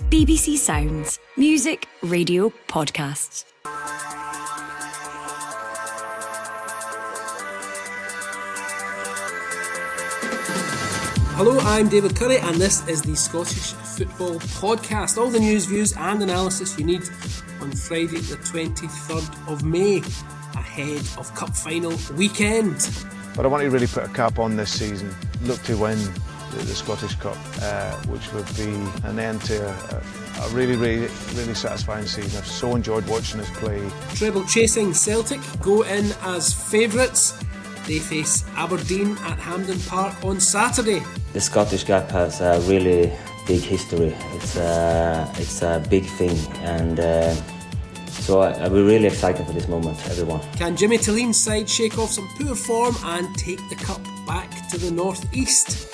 BBC Sounds. Music, radio, podcasts. Hello, I'm David Currie and this is the Scottish Football Podcast. All the news, views and analysis you need on Friday the 23rd of May, ahead of Cup Final weekend. But I want to really put a cap on this season, look to win the Scottish Cup, which would be an end to a really satisfying season. I've so enjoyed watching us play. Treble chasing Celtic go in as favourites. They face Aberdeen at Hampden Park on Saturday. The Scottish Cup has a really big history. It's a big thing, and so we're really excited for this moment, everyone. Can Jimmy Tilleen's side shake off some poor form and take the cup back to the North East?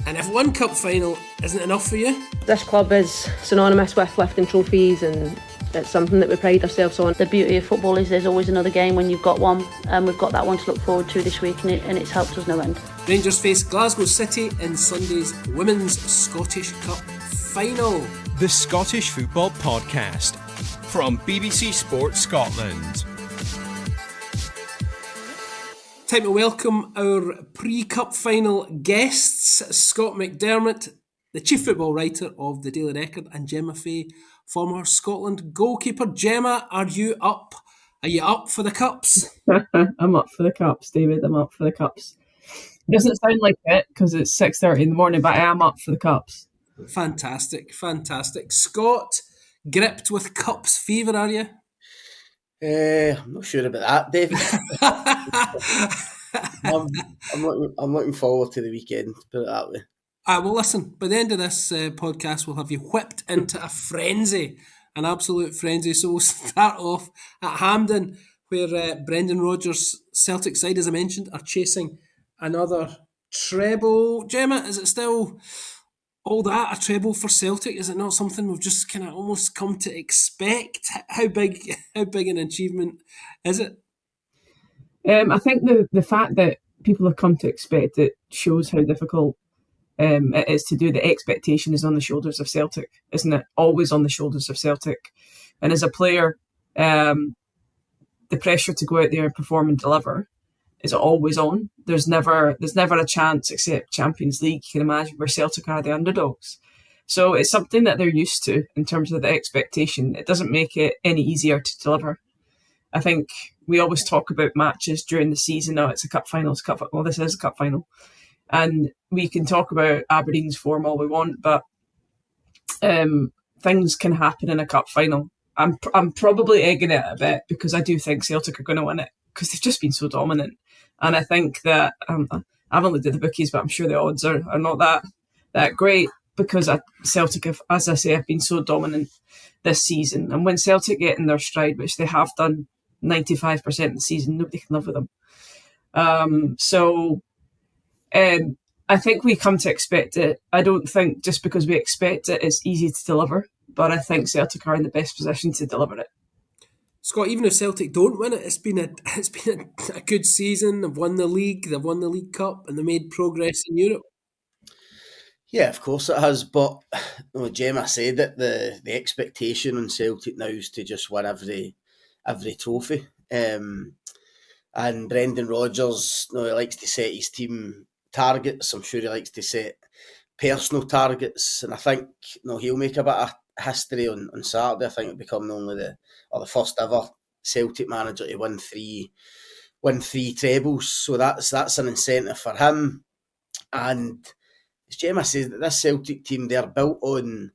And if one cup final isn't enough for you? This club is synonymous with lifting trophies, and it's something that we pride ourselves on. The beauty of football is there's always another game when you've got one, and we've got that one to look forward to this week, and it's helped us no end. Rangers face Glasgow City in Sunday's Women's Scottish Cup final. The Scottish Football Podcast from BBC Sports Scotland. Time to welcome our pre-cup final guests, Scott McDermott, the chief football writer of the Daily Record, and Gemma, former Scotland goalkeeper. Gemma, are you up? Are you up for the cups? I'm up for the cups, David. I'm up for the cups. It doesn't sound like it because it's 6:30 in the morning, but I am up for the cups. Fantastic. Scott, gripped with cups fever, are you? I'm not sure about that, David. I'm looking forward to the weekend, put it that way. Well, listen, by the end of this podcast, we'll have you whipped into a frenzy, an absolute frenzy. So we'll start off at Hampden, where Brendan Rodgers' Celtic side, as I mentioned, are chasing another treble. Gemma, is it still all that, a treble for Celtic? Is it not something we've just kind of almost come to expect? How big an achievement is it? I think the fact that people have come to expect it shows how difficult it is to do. The expectation is on the shoulders of Celtic, isn't it? Always on the shoulders of Celtic. And as a player, the pressure to go out there and perform and deliver is always on. There's never a chance, except Champions League, you can imagine, where Celtic are the underdogs. So it's something that they're used to in terms of the expectation. It doesn't make it any easier to deliver. I think we always talk about matches during the season. Oh, it's a cup final, well, this is a cup final. And we can talk about Aberdeen's form all we want, but things can happen in a cup final. I'm probably egging it a bit because I do think Celtic are going to win it because they've just been so dominant. And I think that I haven't looked at the bookies, but I'm sure the odds are not that great because Celtic have, as I say, have been so dominant this season. And when Celtic get in their stride, which they have done 95% of the season, nobody can live with them. I think we come to expect it. I don't think just because we expect it, it's easy to deliver. But I think Celtic are in the best position to deliver it. Scott, even if Celtic don't win it, it's been a good season. They've won the league, they've won the League Cup, and they made progress in Europe. Yeah, of course it has. But Gemma said that the expectation on Celtic now is to just win every trophy. And Brendan Rodgers, he likes to set his team targets. I'm sure he likes to set personal targets, and I think he'll make a bit of history on Saturday. I think it'll become the first ever Celtic manager to win three trebles. So that's an incentive for him. And as Gemma says, that this Celtic team, they're built on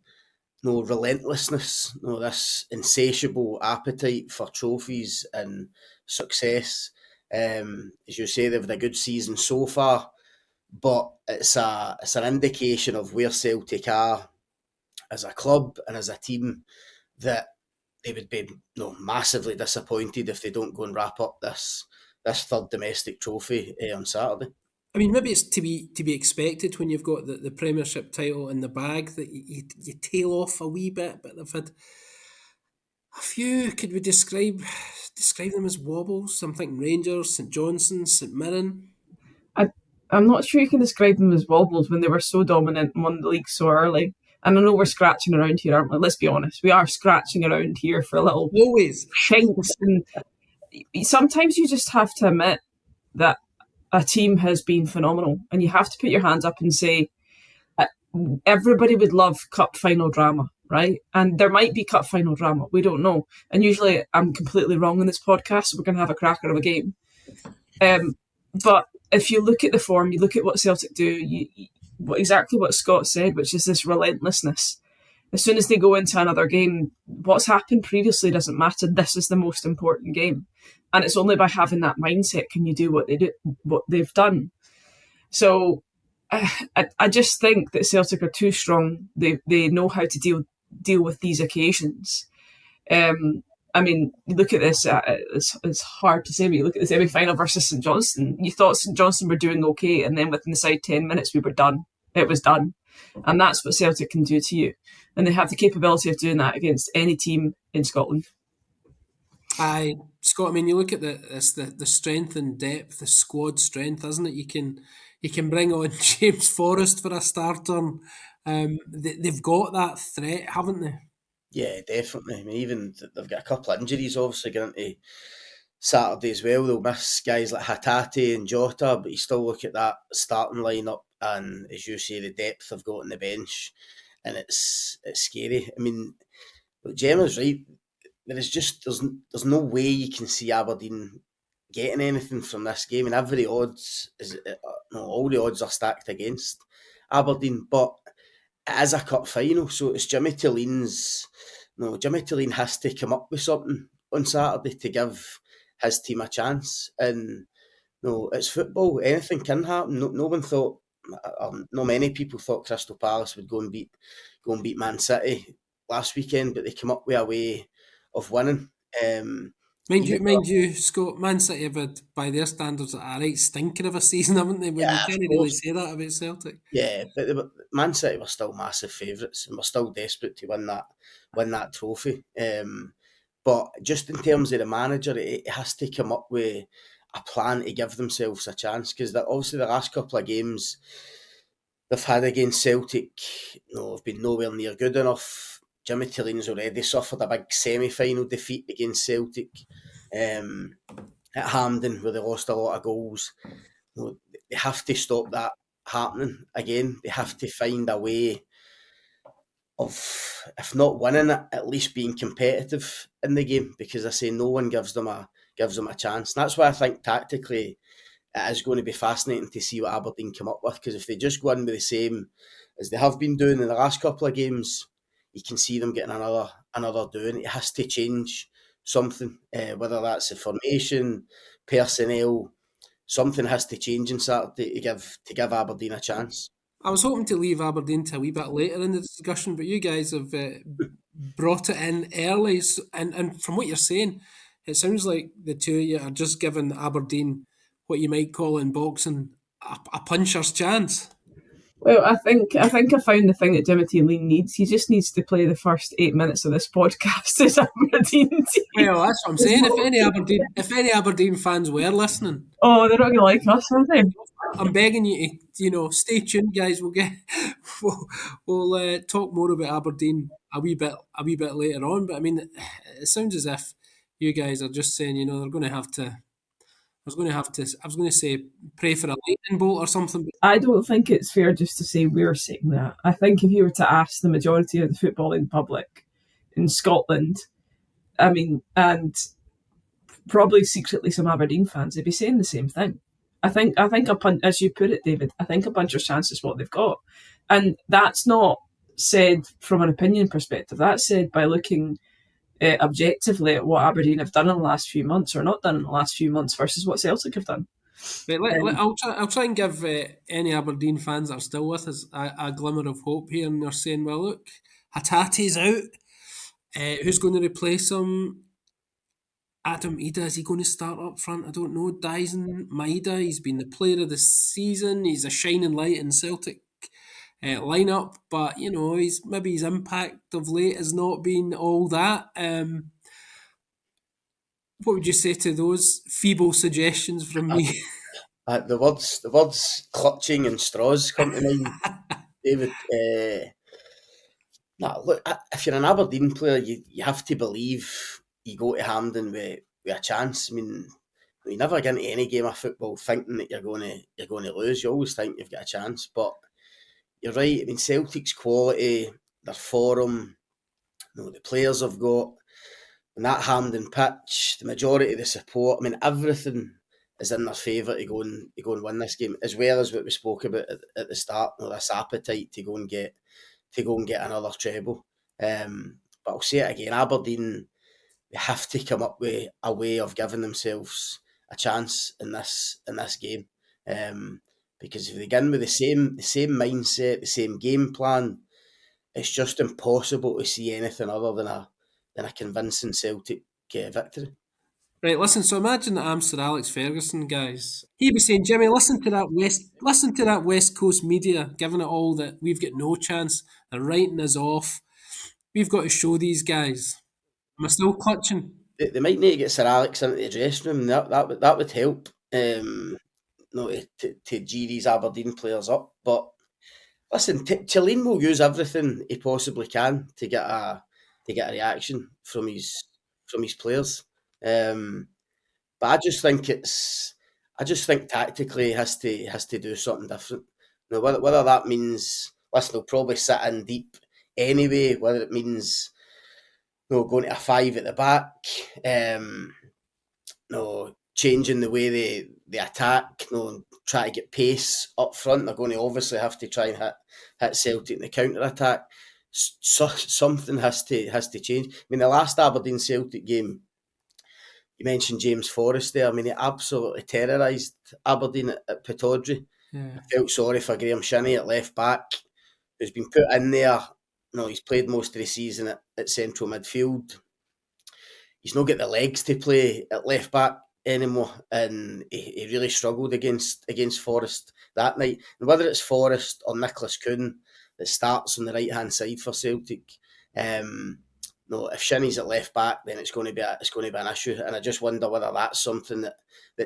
relentlessness, this insatiable appetite for trophies and success. As you say, they've had a good season so far, but it's an indication of where Celtic are as a club and as a team, that they would be massively disappointed if they don't go and wrap up this third domestic trophy on Saturday. I mean, maybe it's to be expected when you've got the Premiership title in the bag that you tail off a wee bit, but they've had a few. Could we describe them as wobbles? I'm thinking Rangers, St Johnstone, St Mirren. I'm not sure you can describe them as wobbles when they were so dominant and won the league so early. And I know we're scratching around here, aren't we? Let's be honest. We are scratching around here for a little Always. shinks. And sometimes you just have to admit that a team has been phenomenal. And you have to put your hands up and say, everybody would love cup final drama, right? And there might be cup final drama. We don't know. And usually I'm completely wrong in this podcast, so we're going to have a cracker of a game. But if you look at the form, you look at what Celtic do, exactly what Scott said, which is this relentlessness. As soon as they go into another game, what's happened previously doesn't matter. This is the most important game. And it's only by having that mindset can you do what they've done. So I just think that Celtic are too strong. They know how to deal with these occasions. I mean, you look at this, it's hard to say, but you look at the semi-final versus St Johnstone, you thought St Johnstone were doing okay, and then within the side 10 minutes we were done. It was done. And that's what Celtic can do to you. And they have the capability of doing that against any team in Scotland. Aye, Scott, I mean, you look at the strength and depth, the squad strength, isn't it? You can bring on James Forrest for a starter. They've got that threat, haven't they? Yeah, definitely. I mean, even they've got a couple of injuries obviously going into Saturday as well. They'll miss guys like Hatate and Jota, but you still look at that starting lineup, and as you say, the depth they've got on the bench, and it's scary. I mean, but Gemma's right. There's no way you can see Aberdeen getting anything from this game, and every odds all the odds are stacked against Aberdeen, but it is a cup final, so it's Jimmy Tilleen has to come up with something on Saturday to give his team a chance. And it's football, anything can happen. No one thought, not many people thought Crystal Palace would go and beat Man City last weekend, but they come up with a way of winning. Mind you, Scott, Man City have had, by their standards, a right stinker of a season, haven't they? When you can't really say that about Celtic. Yeah, but Man City were still massive favourites, and we're still desperate to win that trophy. But just in terms of the manager, it has to come up with a plan to give themselves a chance, because obviously the last couple of games they've had against Celtic, have been nowhere near good enough. Jimmy Tilleen's already suffered a big semi-final defeat against Celtic at Hampden, where they lost a lot of goals. They have to stop that happening again. They have to find a way of, if not winning it, at least being competitive in the game, because I say no one gives them a chance. And that's why I think tactically it is going to be fascinating to see what Aberdeen come up with, because if they just go in with the same as they have been doing in the last couple of games, you can see them getting another doing. It has to change something, whether that's the formation, personnel. Something has to change on Saturday to give Aberdeen a chance. I was hoping to leave Aberdeen to a wee bit later in the discussion, but you guys have brought it in early. And from what you're saying, it sounds like the two of you are just giving Aberdeen what you might call in boxing a puncher's chance. Well, I think I found the thing that Jimmy Tilleen needs. He just needs to play the first 8 minutes of this podcast as Aberdeen team. Well, that's what I'm saying. If any Aberdeen fans were listening, they're not going to like us, are they? I'm begging you to, stay tuned, guys. We'll talk more about Aberdeen a wee bit later on. But I mean, it sounds as if you guys are just saying, they're going to have to. I was going to say pray for a lightning bolt or something. I don't think it's fair just to say we're saying that. I think if you were to ask the majority of the footballing public in Scotland, and probably secretly some Aberdeen fans, they'd be saying the same thing. I think as you put it, David, I think a puncher's chance is what they've got. And that's not said from an opinion perspective. That's said by looking objectively at what Aberdeen have done in the last few months or not done in the last few months versus what Celtic have done. I'll try and give any Aberdeen fans that are still with us a glimmer of hope here, and they're saying, well, look, Hatate's out. Who's going to replace him? Adam Ida, is he going to start up front? I don't know. Dyson Maida, he's been the player of the season. He's a shining light in Celtic lineup, but his impact of late has not been all that. What would you say to those feeble suggestions from me? The words clutching and straws come to mind, David. No, look, if you're an Aberdeen player, you have to believe you go to Hampden with a chance. I mean, you never get into any game of football thinking that you're going to lose. You always think you've got a chance. But you're right. I mean, Celtic's quality, their form, the players have got, and that Hampden pitch, the majority of the support. I mean, everything is in their favour to go and win this game, as well as what we spoke about at the start. This appetite to go and get another treble. But I'll say it again, Aberdeen, they have to come up with a way of giving themselves a chance in this game. Because if they begin with the same mindset, the same game plan, it's just impossible to see anything other than a convincing Celtic victory. Right, listen, so imagine that I'm Sir Alex Ferguson, guys. He'd be saying, Jimmy, listen to that West Coast media, giving it all that we've got no chance. They're writing us off. We've got to show these guys. Am I still clutching? They might need to get Sir Alex into the dressing room. That would help. To G these Aberdeen players up. But listen, Chiellini will use everything he possibly can to get a reaction from his players. But I just think tactically he has to do something different. Whether that means, listen, he'll probably sit in deep anyway. Whether it means going to a 5 at the back, changing the way they attack, try to get pace up front. They're going to obviously have to try and hit Celtic in the counter attack. So something has to change. I mean, the last Aberdeen Celtic game, you mentioned James Forrest there. I mean, he absolutely terrorised Aberdeen at Pittodrie. Yeah. I felt sorry for Graham Shinnie at left back, who's been put in there. He's played most of the season at central midfield. He's not got the legs to play at left back anymore, and he really struggled against Forrest that night. And whether it's Forrest or Nicholas Kuhn that starts on the right hand side for Celtic, if Shinnie's at left back, then it's going to be an issue. And I just wonder whether that's something that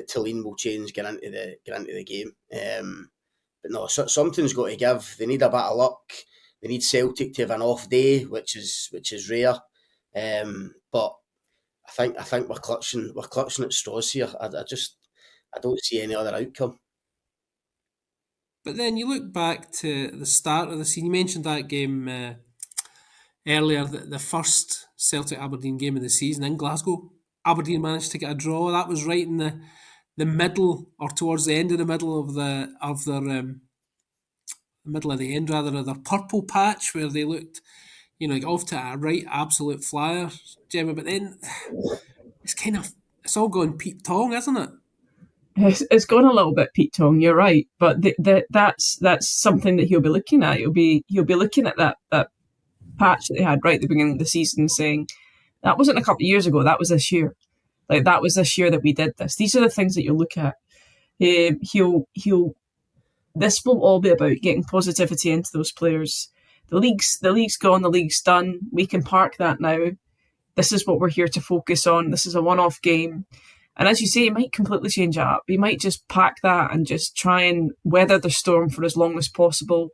Chiellini will change get into the game. But no, something's got to give. They need a bit of luck. They need Celtic to have an off day, which is rare. But I think we're clutching at straws here. I don't see any other outcome. But then you look back to the start of the season. You mentioned that game earlier, the first Celtic Aberdeen game of the season in Glasgow. Aberdeen managed to get a draw. That was right in the middle, or towards the end of the middle of their middle of the end rather, of their purple patch, where they looked, off to a right absolute flyer, Gemma. But then it's all gone Pete Tong, isn't it? It's gone a little bit Pete Tong. You're right, but that's something that he'll be looking at. He'll be looking at that patch that they had right at the beginning of the season, saying that wasn't a couple of years ago. That was this year. Like, that was this year that we did this. These are the things that you look at. This will all be about getting positivity into those players. The league's gone. The league's done. We can park that now. This is what we're here to focus on. This is a one-off game. And as you say, he might completely change it up. He might just pack that and just try and weather the storm for as long as possible.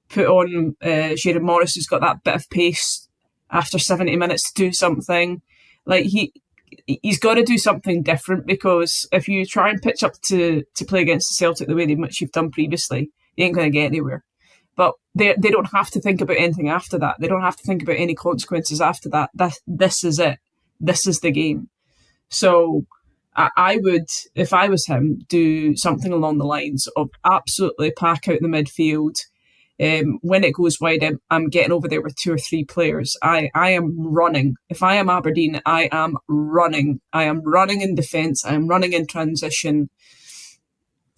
Put on Jared Morris, who's got that bit of pace after 70 minutes to do something. Like, he's got to do something different, because if you try and pitch up to play against the Celtic the way in which you've done previously, you ain't going to get anywhere. But they don't have to think about anything after that. They don't have to think about any consequences after that. This is it. This is the game. So I would, if I was him, do something along the lines of absolutely pack out the midfield. When it goes wide, I'm getting over there with 2 or 3 players. I am running. If I am Aberdeen, I am running. I am running in defence. I am running in transition.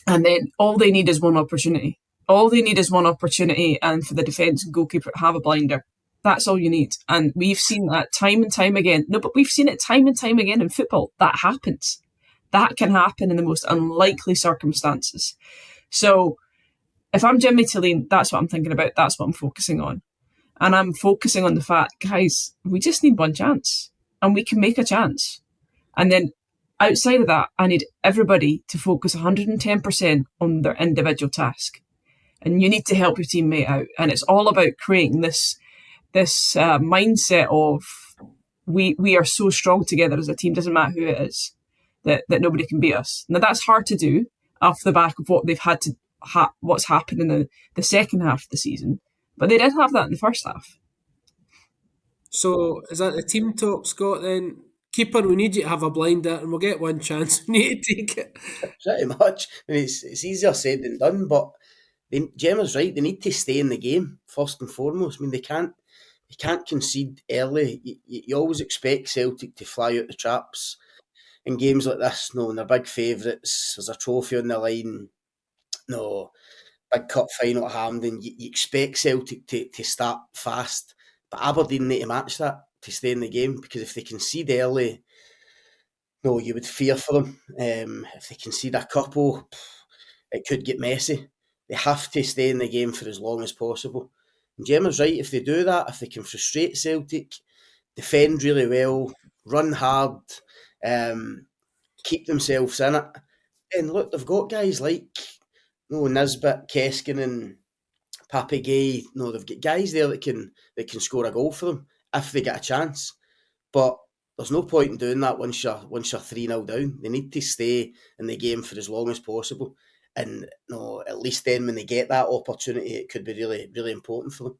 And then all they need is one opportunity. All they need is one opportunity, and for the defence and goalkeeper to have a blinder. That's all you need. And we've seen that time and time again. No, but we've seen it time and time again in football. That happens. That can happen in the most unlikely circumstances. So if I'm Jimmy Chiellini, that's what I'm thinking about. That's what I'm focusing on. And I'm focusing on the fact, guys, we just need one chance. And we can make a chance. And then outside of that, I need everybody to focus 110% on their individual task. And you need to help your teammate out. And it's all about creating this mindset of we are so strong together as a team, doesn't matter who it is, that nobody can beat us. Now that's hard to do off the back of what they've had to what's happened in the second half of the season, but they did have that in the first half. So is that the team talk, Scott, then? Keeper, we need you to have a blinder and we'll get one chance. We need to take it. Pretty much. I mean, it's easier said than done, but Gemma's right. They need to stay in the game first and foremost. I mean, they can't concede early. You always expect Celtic to fly out the traps in games like this. No, and they're big favourites. There's a trophy on the line. No, big cup final at Hampden. You expect Celtic to start fast, but Aberdeen need to match that to stay in the game, because if they concede early, no, you would fear for them. If they concede a couple, it could get messy. They have to stay in the game for as long as possible. And Gemma's right. If they do that, if they can frustrate Celtic, defend really well, run hard, keep themselves in it, then look, they've got guys like Nisbet, Keskin, and Papagay. No, they've got guys there that can score a goal for them if they get a chance. But there's no point in doing that once you're 3-0 down. They need to stay in the game for as long as possible. And at least then when they get that opportunity, it could be really, really important for them.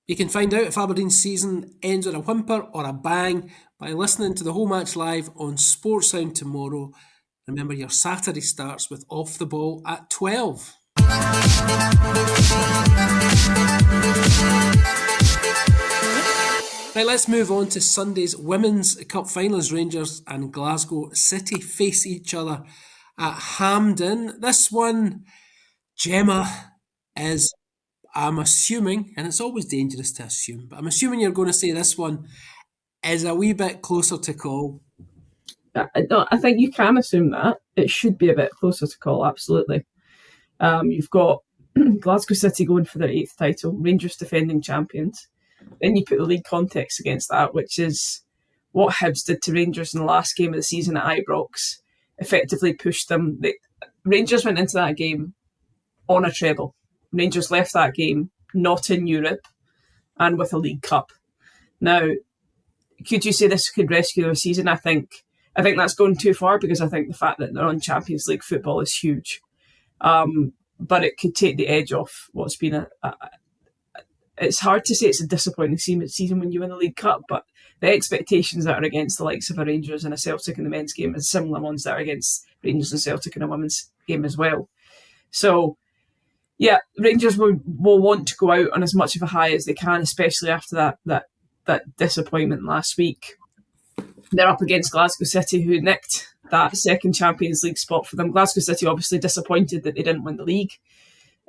You can find out if Aberdeen's season ends with a whimper or a bang by listening to the whole match live on Sports Sound tomorrow. Remember, your Saturday starts with Off the Ball at 12. Right, let's move on to Sunday's Women's Cup final as Rangers and Glasgow City face each other at Hampden. This one, Gemma, is, I'm assuming, and it's always dangerous to assume, but I'm assuming you're going to say this one is a wee bit closer to call. No, I think you can assume that. It should be a bit closer to call, absolutely. You've got Glasgow City going for their 8th title, Rangers defending champions. Then you put the league context against that, which is what Hibs did to Rangers in the last game of the season at Ibrox, effectively pushed them. Rangers went into that game on a treble. Rangers left that game not in Europe and with a League Cup. Now, could you say this could rescue their season? I think that's going too far, because I think the fact that they're on Champions League football is huge. But it could take the edge off what's been it's hard to say it's a disappointing season when you win the League Cup, but the expectations that are against the likes of a Rangers and a Celtic in the men's game are similar ones that are against Rangers and Celtic in a women's game as well. So, yeah, Rangers will want to go out on as much of a high as they can, especially after that disappointment last week. They're up against Glasgow City, who nicked that second Champions League spot for them. Glasgow City obviously disappointed that they didn't win the league.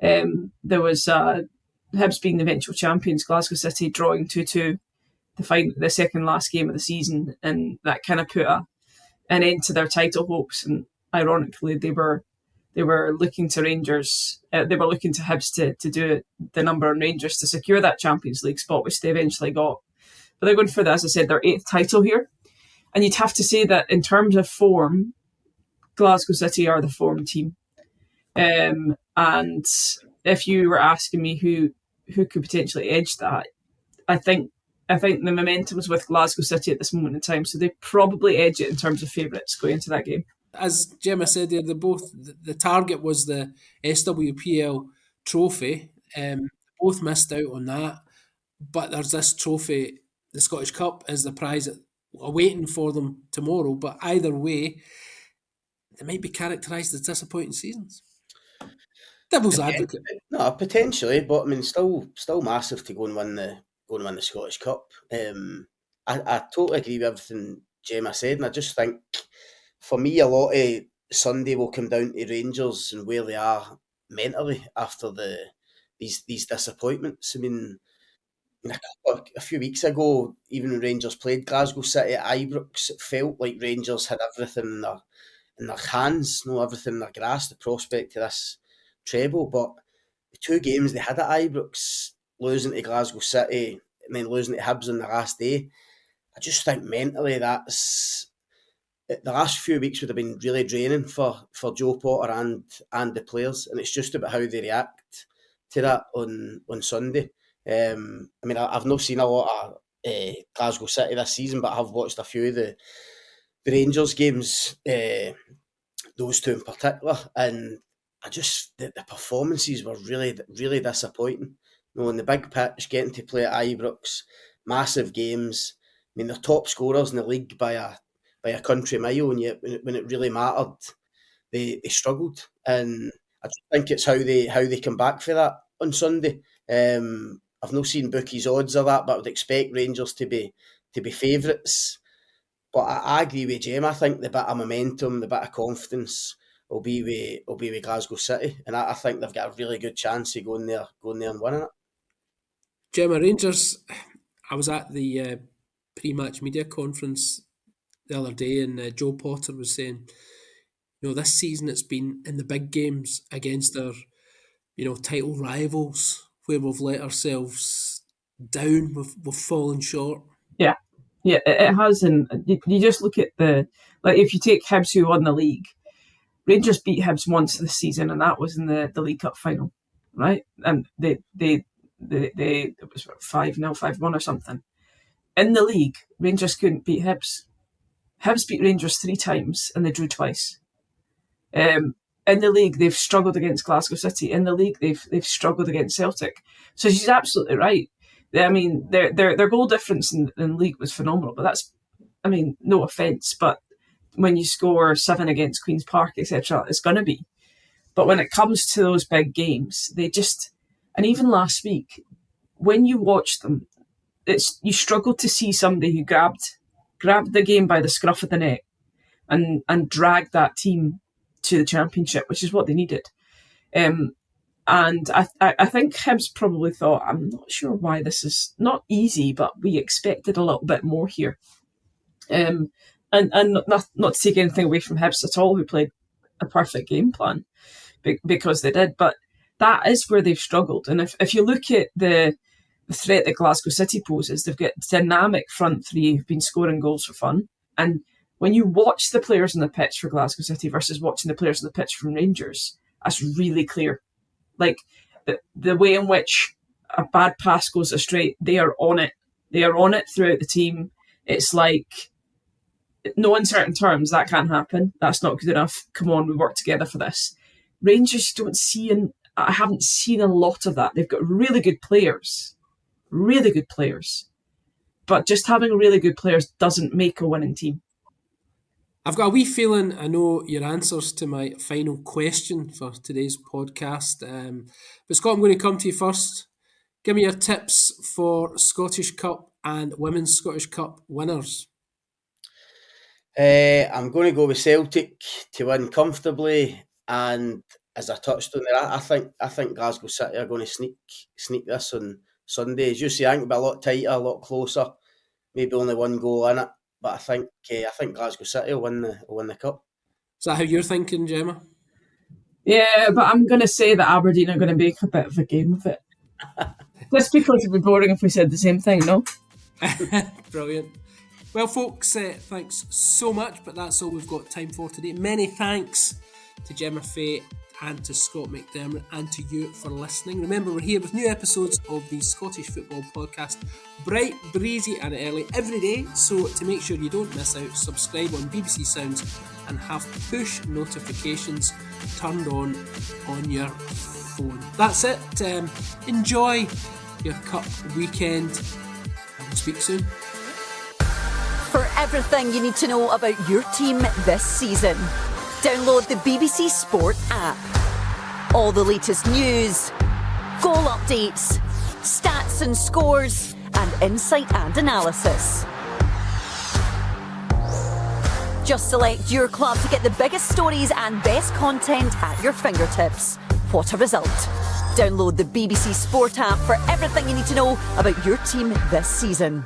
There was Hibs being the eventual champions, Glasgow City drawing 2-2 the second last game of the season, and that kind of put an end to their title hopes. And ironically, they were looking to Rangers, they were looking to Hibs to do the number on Rangers to secure that Champions League spot, which they eventually got. But they're going for, as I said, their 8th title here. And you'd have to say that in terms of form, Glasgow City are the form team. And if you were asking me who could potentially edge that, I think the momentum's with Glasgow City at this moment in time, so they probably edge it in terms of favourites going into that game. As Gemma said there, the target was the SWPL trophy. Both missed out on that, but there's this trophy, the Scottish Cup, is the prize awaiting for them tomorrow. But either way, they might be characterised as disappointing seasons. Devil's advocate. No, potentially, but I mean, still massive to go and win the Scottish Cup. I totally agree with everything Gemma said, and I just think, for me, a lot of Sunday will come down to Rangers and where they are mentally after these disappointments. I mean, a few weeks ago, even when Rangers played Glasgow City at Ibrox, it felt like Rangers had everything in their hands, everything in their grasp, the prospect of this treble. But the 2 games they had at Ibrox, losing to Glasgow City and then losing to Hibs on the last day, I just think mentally the last few weeks would have been really draining for Joe Potter and the players, and it's just about how they react to that on Sunday. I mean, I've not seen a lot of Glasgow City this season, but I have watched a few of the Rangers games, those two in particular, and the performances were really, really disappointing. You know, on the big pitch, getting to play at Ibrox, massive games. I mean, they're top scorers in the league by a country mile, and yet when it really mattered, they struggled. And I just think it's how they come back for that on Sunday. I've not seen bookies' odds of that, but I would expect Rangers to be favourites. But I agree with Gemma. I think the bit of momentum, the bit of confidence will be with Glasgow City, and I think they've got a really good chance of going there and winning it. Gemma, Rangers, I was at the pre-match media conference the other day, and Joe Potter was saying, this season it's been in the big games against our, title rivals where we've let ourselves down, we've fallen short. Yeah, it has, and you just look at if you take Hibs, who won the league, Rangers beat Hibs once this season, and that was in the League Cup final, right? And they it was 5-0, 5-1 or something. In the league, Rangers couldn't beat Hibs. Hibs beat Rangers 3 times, and they drew twice. In the league, they've struggled against Glasgow City. In the league, they've struggled against Celtic. So she's absolutely right. I mean, their goal difference in the league was phenomenal, but that's, no offence, but when you score 7 against Queen's Park, etc., it's going to be. But when it comes to those big games, and even last week, when you watch them, you struggle to see somebody who grabbed the game by the scruff of the neck and dragged that team to the Championship, which is what they needed. And I think Hibs probably thought, I'm not sure why this is not easy, but we expected a little bit more here. And not to take anything away from Hibs at all, who played a perfect game plan, because they did. But that is where they've struggled. And if you look at the threat that Glasgow City poses, they've got dynamic front three who've been scoring goals for fun. And when you watch the players on the pitch for Glasgow City versus watching the players on the pitch from Rangers, that's really clear. Like, the way in which a bad pass goes astray, they are on it. They are on it throughout the team. It's like, no uncertain terms, that can't happen. That's not good enough. Come on, we work together for this. Rangers I haven't seen a lot of that. They've got really good players. But just having really good players doesn't make a winning team. I've got a wee feeling I know your answers to my final question for today's podcast. But Scott, I'm going to come to you first. Give me your tips for Scottish Cup and Women's Scottish Cup winners. I'm going to go with Celtic to win comfortably, and as I touched on there, I think Glasgow City are going to sneak this on Sunday. As you say, I think it'll be a lot tighter, a lot closer. Maybe only one goal in it. But I think Glasgow City will win the cup. Is that how you're thinking, Gemma? Yeah, but I'm going to say that Aberdeen are going to make a bit of a game of it. Just because it would be boring if we said the same thing, no? Brilliant. Well, folks, thanks so much, but that's all we've got time for today. Many thanks to Gemma Fay and to Scott McDermott and to you for listening. Remember, we're here with new episodes of the Scottish Football Podcast, bright, breezy and early every day. So to make sure you don't miss out, subscribe on BBC Sounds and have push notifications turned on your phone. That's it. Enjoy your cup weekend and we'll speak soon. For everything you need to know about your team this season, download the BBC Sport app. All the latest news, goal updates, stats and scores, and insight and analysis. Just select your club to get the biggest stories and best content at your fingertips. What a result. Download the BBC Sport app for everything you need to know about your team this season.